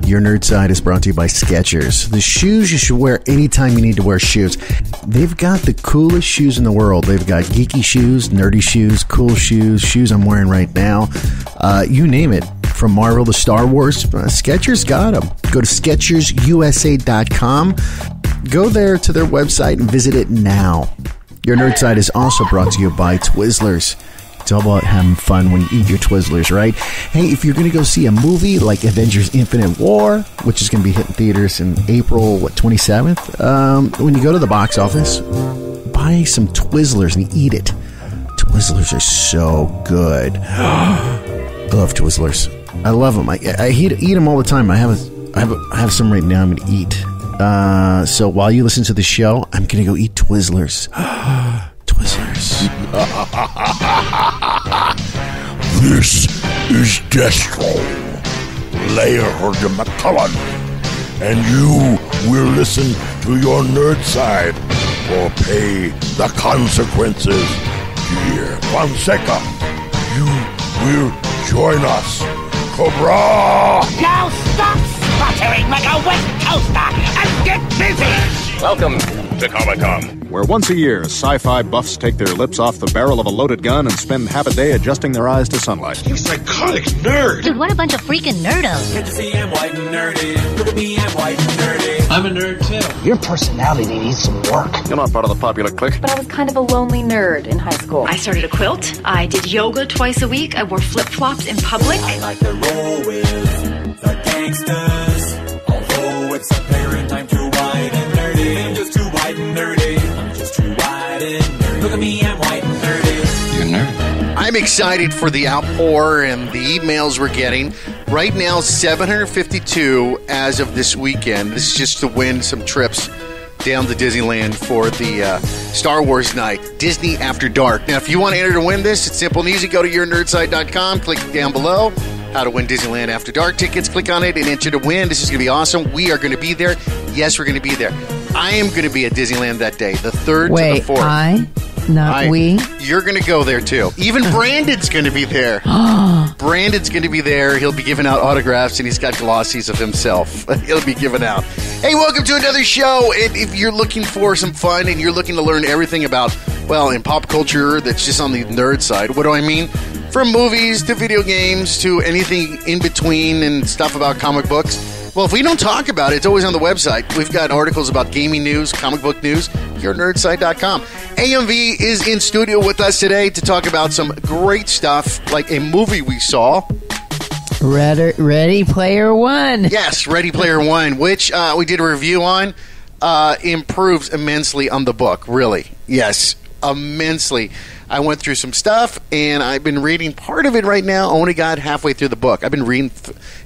Your Nerd Side is brought to you by Skechers. The shoes you should wear anytime you need to wear shoes. They've got the coolest shoes in the world. They've got geeky shoes, nerdy shoes, cool shoes, shoes I'm wearing right now. You name it. From Marvel to Star Wars, Skechers got them. Go to SkechersUSA.com. Go there to their website and visit it now. Your Nerd Side is also brought to you by Twizzlers. It's all about having fun when you eat your Twizzlers, right? Hey, if you're going to go see a movie like Avengers Infinite War, which is going to be hitting theaters in April, 27th, when you go to the box office, buy some Twizzlers and eat it. Twizzlers are so good. I love Twizzlers. I love them. I eat them all the time. I have some right now I'm going to eat. So while you listen to the show, I'm going to go eat Twizzlers. Twizzlers. This is Destro, Laird McCullen, and you will listen to your nerd side or pay the consequences. Dear Fonseca, you will join us. Cobra! Now stop sputtering like a West Coaster and get busy! Welcome to Comic-Con, where once a year, sci-fi buffs take their lips off the barrel of a loaded gun and spend half a day adjusting their eyes to sunlight. You psychotic nerd! Dude, what a bunch of freaking nerdos. Can't you see I'm white and nerdy? Look at me, I'm white and nerdy. I'm a nerd, too. Your personality needs some work. You're not part of the popular clique. But I was kind of a lonely nerd in high school. I started a quilt. I did yoga twice a week. I wore flip-flops in public. I like to roll with the gangsters. Although it's apparent I'm too white and nerdy. I'm just too white and nerdy. I'm just too white and nerdy. Look at me, I'm white and nerdy. You're a nerd. I'm excited for the outpour and the emails we're getting. Right now, 752 as of this weekend. This is just to win some trips down to Disneyland for the Star Wars night, Disney After Dark. Now, if you want to enter to win this, it's simple and easy. Go to yournerdsite.com, click down below, how to win Disneyland After Dark tickets. Click on it and enter to win. This is going to be awesome. We are going to be there. Yes, we're going to be there. I am going to be at Disneyland that day, the 3rd to the 4th. We. You're going to go there, too. Even Brandon's going to be there. Brandon's going to be there. He'll be giving out autographs, and he's got glossies of himself. He'll be giving out. Hey, welcome to another show. And if you're looking for some fun and you're looking to learn everything about, well, in pop culture that's just on the nerd side, what do I mean? From movies to video games to anything in between and stuff about comic books. Well, if we don't talk about it, it's always on the website. We've got articles about gaming news, comic book news, yournerdsite.com. AMV is in studio with us today to talk about some great stuff, like a movie we saw. Ready Player One. Yes, Ready Player One, which we did a review on, improves immensely on the book, really. Yes, immensely. I went through some stuff, and I've been reading part of it right now. I only got halfway through the book. I've been reading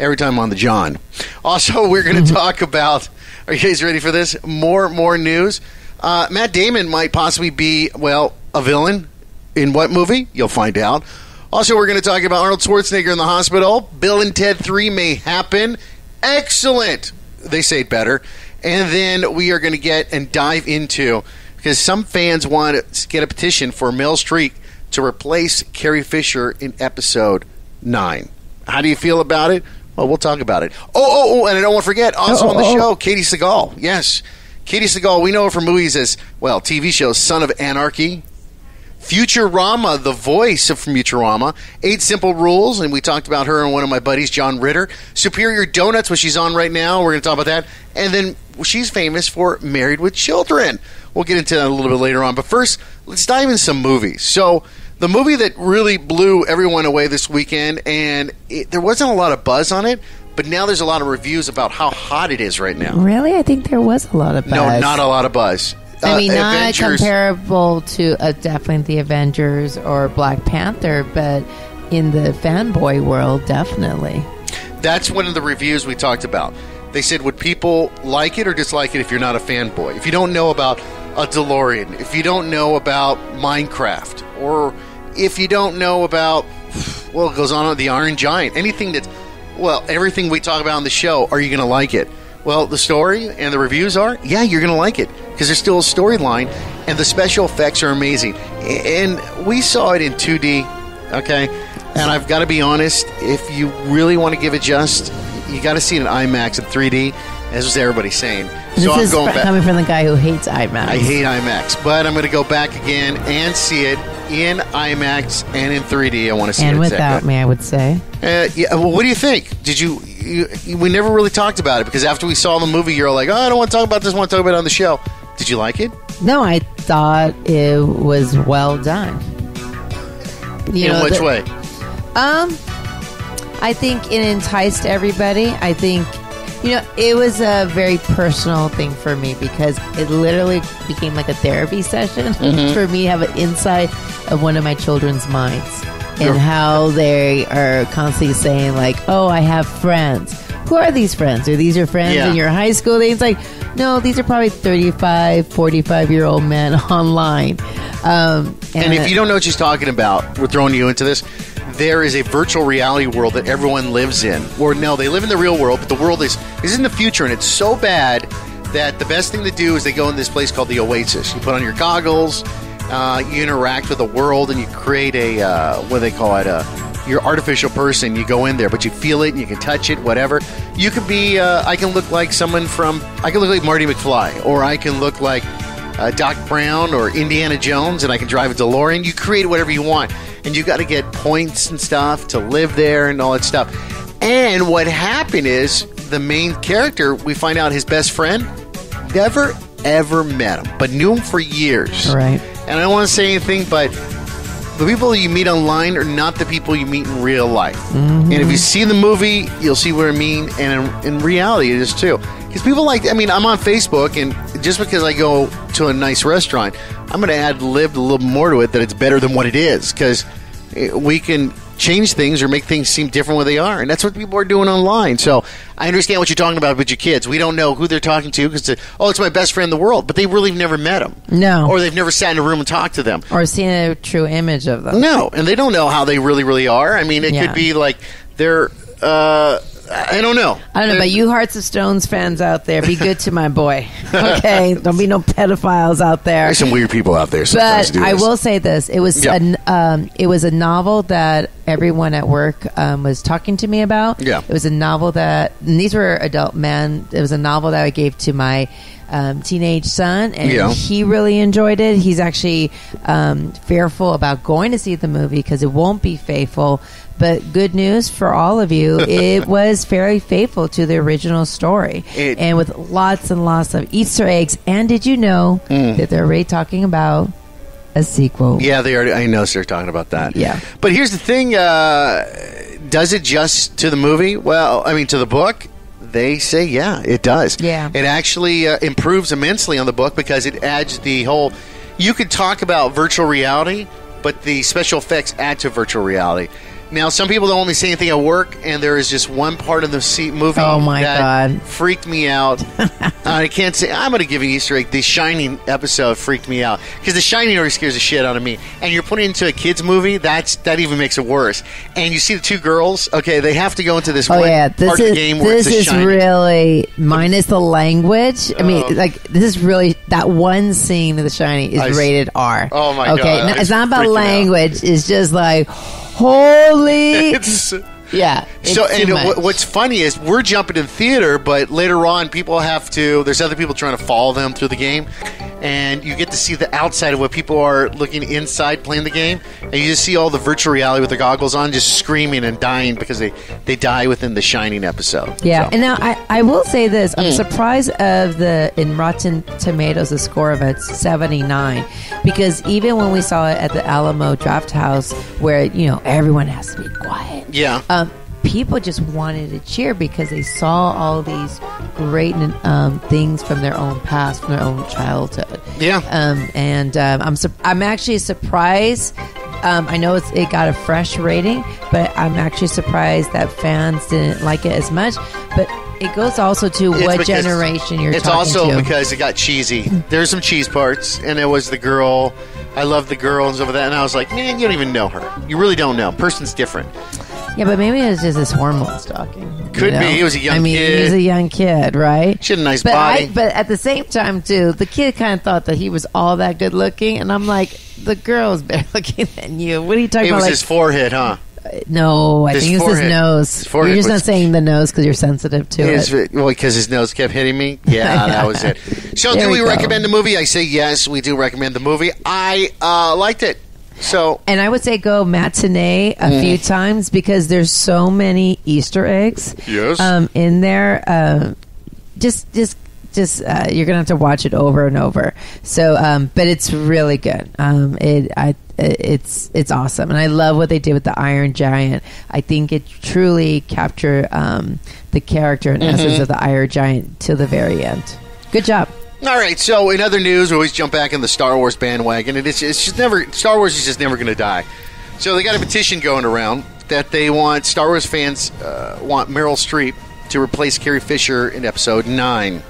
every time on the John. Also, we're going to talk about, are you guys ready for this? More news. Matt Damon might possibly be, well, a villain. In what movie? You'll find out. Also, we're going to talk about Arnold Schwarzenegger in the hospital. Bill and Ted 3 may happen. Excellent. They say it better. And then we are going to get and dive into, because some fans want to get a petition for Meryl Streep to replace Carrie Fisher in episode 9. How do you feel about it? Well, we'll talk about it. Oh, and I don't want to forget, also on the show, Katey Sagal. Yes, Katey Sagal, we know her from movies as, well, TV shows, Sons of Anarchy, Futurama, the voice of Futurama, 8 Simple Rules, and we talked about her and one of my buddies, John Ritter. Superior Donuts, which she's on right now. We're going to talk about that. And then she's famous for Married with Children. We'll get into that a little bit later on. But first, let's dive into some movies. So the movie that really blew everyone away this weekend, and there wasn't a lot of buzz on it, but now there's a lot of reviews about how hot it is right now. Really? I think there was a lot of buzz. No, not a lot of buzz. I mean, not Avengers, comparable to definitely the Avengers or Black Panther, but in the fanboy world, definitely. That's one of the reviews we talked about. They said, would people like it or dislike it if you're not a fanboy? If you don't know about a DeLorean, if you don't know about Minecraft, or if you don't know about, well, it goes on with the Iron Giant, anything that, well, everything we talk about on the show, are you going to like it? Well, the story and the reviews are, yeah, you're going to like it, because there's still a storyline, and the special effects are amazing. And we saw it in 2D, okay? And I've got to be honest, if you really want to give it just, you got to see it in IMAX and 3D. As was everybody saying. This is coming from the guy who hates IMAX. I hate IMAX, but I'm going to go back again and see it in IMAX and in 3D. I want to see it. And without me, I would say. Yeah. Well, what do you think? Did you? We never really talked about it because after we saw the movie, you're like, oh, I don't want to talk about this. I want to talk about it on the show. Did you like it? No, I thought it was well done. In which way? I think it enticed everybody. I think, it was a very personal thing for me because it literally became like a therapy session for me to have an insight of one of my children's minds and how they are constantly saying like, oh, I have friends. Who are these friends? Are these your friends in your high school days? Like, no, these are probably 35, 45-year-old men online. And if you don't know what she's talking about, we're throwing you into this. There is a virtual reality world that everyone lives in. Or no, they live in the real world, but the world is in the future, and it's so bad that the best thing to do is they go in this place called the Oasis. You put on your goggles, you interact with the world, and you create a, what do they call it, your artificial person. You go in there, but you feel it, and you can touch it, whatever. You could be, I can look like I can look like Marty McFly, or I can look like Doc Brown or Indiana Jones, and I can drive a DeLorean. You create whatever you want. And you got to get points and stuff to live there and all that stuff. And what happened is the main character, we find out his best friend never, ever met him, but knew him for years. Right. And I don't want to say anything, but the people you meet online are not the people you meet in real life. Mm-hmm. And if you see the movie, you'll see what I mean. And in reality, it is too. Because people I'm on Facebook, and just because I go to a nice restaurant, I'm going to add lived a little more to it that it's better than what it is. Because we can change things or make things seem different where they are. And that's what people are doing online. So I understand what you're talking about with your kids. We don't know who they're talking to because, it's my best friend in the world. But they really have never met them. No. Or they've never sat in a room and talked to them. Or seen a true image of them. No. And they don't know how they really, really are. I mean, it could be like they're... I don't know. But you Hearts of Stones fans out there, be good to my boy. Okay? Don't be no pedophiles out there. There's some weird people out there sometimes. But I will say this. It was a novel that everyone at work was talking to me about. Yeah. It was a novel and these were adult men. It was a novel that I gave to my teenage son, and he really enjoyed it. He's actually fearful about going to see the movie because it won't be faithful. But good news for all of you, it was very faithful to the original story. And with lots and lots of Easter eggs. And did you know that they're already talking about a sequel? Yeah, they already. I know they're talking about that. Yeah. But here's the thing. Does it just to the movie? Well, I mean, to the book? They say, yeah, it does. Yeah. It actually improves immensely on the book because it adds the whole... You could talk about virtual reality, but the special effects add to virtual reality. Now, some people don't only say anything at work, and there is just one part of the movie that freaked me out. I can't say... I'm going to give you an Easter egg. The Shining episode freaked me out. Because The Shining already scares the shit out of me. And you're putting it into a kid's movie, that even makes it worse. And you see the two girls, okay, they have to go into this part of the game where it's The Shining. This is really... Minus the language. I mean, this is really... That one scene of The Shining is rated R. Oh, my God. Okay, it's not about language. It's just like... Holy! Yeah. So, and what's funny is we're jumping in theater, but later on, there's other people trying to follow them through the game, and you get to see the outside of what people are looking inside playing the game, and you just see all the virtual reality with the goggles on, just screaming and dying because they die within the Shining episode. Yeah. So. And now I will say this. I'm surprised in Rotten Tomatoes, the score of it's 79, because even when we saw it at the Alamo Draft House, where, everyone has to be quiet. Yeah. People just wanted to cheer because they saw all these great things from their own past, from their own childhood. Yeah. I'm actually surprised. I know it got a fresh rating, but I'm actually surprised that fans didn't like it as much. But it goes also to what generation you're talking to. It's also because it got cheesy. There's some cheese parts, and it was the girl. I love the girl and stuff like that. And I was like, man, you don't even know her. You really don't know. Person's different. Yeah, but maybe it was just his hormone stalking. Could be. He was a young kid. He was a young kid, right? She had a nice body. But at the same time, too, the kid kind of thought that he was all that good looking. And I'm like, the girl is better looking than you. What are you talking about? It was his forehead, huh? No, I think it was his nose. You're just not saying the nose because you're sensitive to it. Well, because his nose kept hitting me. Yeah, that was it. So, do we recommend the movie? I say yes. We do recommend the movie. I liked it. So, and I would say go matinee a few times because there's so many Easter eggs. Yes. In there. Just you're gonna have to watch it over and over. So, but it's really good. It's awesome, and I love what they did with the Iron Giant. I think it truly captured the character and essence of the Iron Giant till the very end. Good job. All right. So, in other news, we always jump back in the Star Wars bandwagon, and it's just never. Star Wars is just never going to die. So, they got a petition going around that they want Star Wars fans want Meryl Streep to replace Carrie Fisher in Episode 9.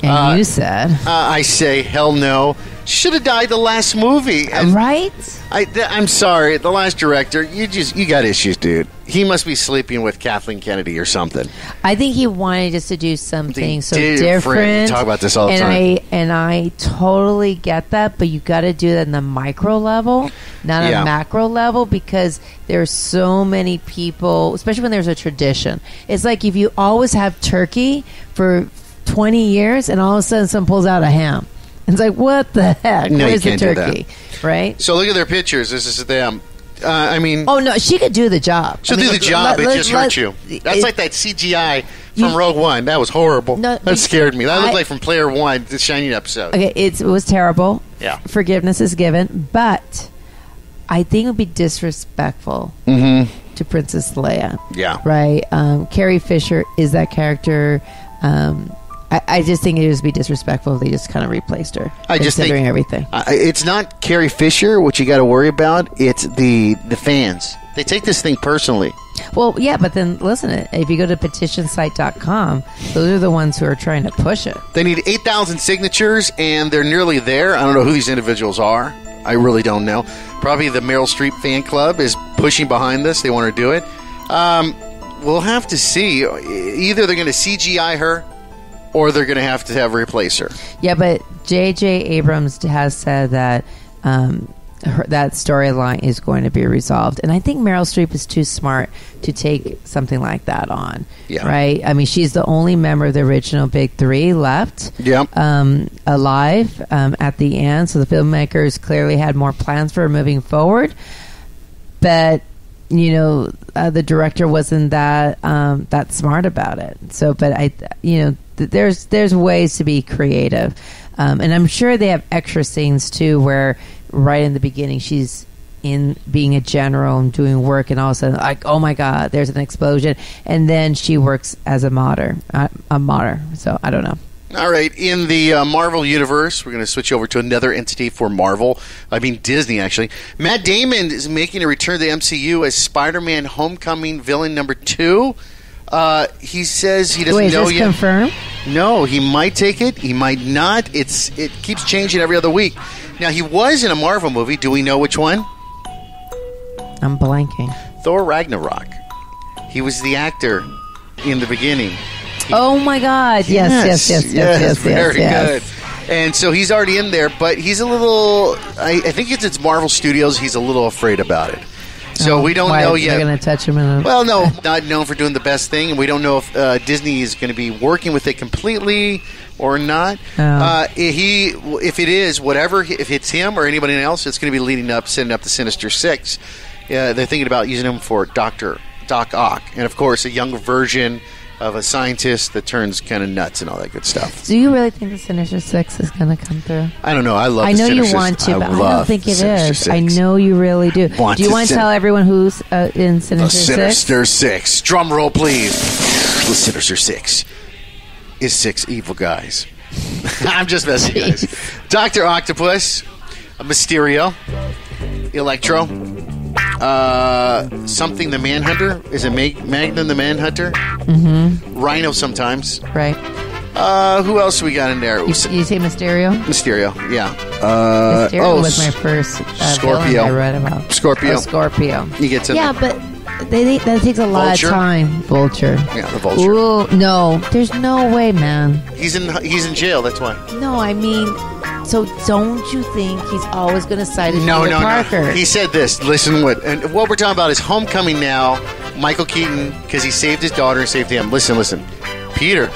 And you said, I say, hell no. She should have died the last movie. Right? I'm sorry. The last director, you got issues, dude. He must be sleeping with Kathleen Kennedy or something. I think he wanted us to do something so different. We talk about this all the time. And I totally get that, but you got to do that in the micro level, not a macro level, because there's so many people, especially when there's a tradition. It's like if you always have turkey for 20 years and all of a sudden someone pulls out a ham. It's like, what the heck? No, where's you can't the turkey? do that. Right? So look at their pictures. This is them. Oh, no, she could do the job. She'll do the job. It just hurt you. That's like that CGI from Rogue One. That was horrible. No, that scared me. That looked like from Player One, the Shining episode. Okay, it was terrible. Yeah. Forgiveness is given. But I think it would be disrespectful to Princess Leia. Yeah. Right? Carrie Fisher is that character. I just think it would be disrespectful if they just kind of replaced her. Considering everything. It's not Carrie Fisher, what you got to worry about. It's the fans. They take this thing personally. Well, yeah, but then listen, if you go to petitionsite.com, those are the ones who are trying to push it. They need 8,000 signatures, and they're nearly there. I don't know who these individuals are. I really don't know. Probably the Meryl Streep fan club is pushing behind this. They want to do it. We'll have to see. Either they're going to CGI her, or they're going to have replace her. Yeah, but J.J. Abrams has said that that storyline is going to be resolved. And I think Meryl Streep is too smart to take something like that on. Yeah. Right? I mean, she's the only member of the original Big Three left alive at the end. So the filmmakers clearly had more plans for her moving forward. But the director wasn't that smart about it. So, but there's ways to be creative, and I'm sure they have extra scenes too, where right in the beginning she's in being a general and doing work, and all of a sudden, like, oh my God, there's an explosion, and then she works as a martyr. So I don't know. All right, in the Marvel universe, we're going to switch over to another entity for Marvel. I mean, Disney, actually. Matt Damon is making a return to the MCU as Spider-Man Homecoming villain number 2. He says he doesn't know yet. Confirmed? No, he might take it. He might not. It keeps changing every other week. Now, he was in a Marvel movie. Do we know which one? I'm blanking. Thor Ragnarok. He was the actor in the beginning. Oh my God! Yes. Very good. And so he's already in there, but he's a little. I think it's Marvel Studios. He's a little afraid about it. So we don't know yet. They're going to touch him in a... Well, no, not known for doing the best thing, and we don't know if Disney is going to be working with it completely or not. If it is, if it's him or anybody else, it's going to be setting up the Sinister Six. They're thinking about using him for Doc Ock, and of course, a younger version of a scientist that turns kind of nuts and all that good stuff. Do you really think the Sinister Six is going to come through? I don't know. I know you want to, but I don't think it is. Six. I know you really do. Do you want to tell everyone who's in Sinister Six? The Sinister Six. Drum roll, please. The Sinister Six is 6 evil guys. I'm just messing, guys. Dr. Octopus, Mysterio, Electro, something the Manhunter. Is it Magnum the Manhunter? Mm-hmm. Rhino sometimes. Right. Who else we got in there? You say Mysterio? Mysterio, yeah. Mysterio was my first Scorpio. I read about. Scorpio. Scorpio. He gets in there. But that takes a lot Vulture? of time. Vulture. Yeah, the Vulture. Ooh, no, there's no way, man. He's in jail. That's why. No, I mean, so don't you think he's always going to side with No. Parker? He said this. Listen, and what we're talking about is Homecoming now. Michael Keaton, because he saved his daughter and saved him. Listen. Peter,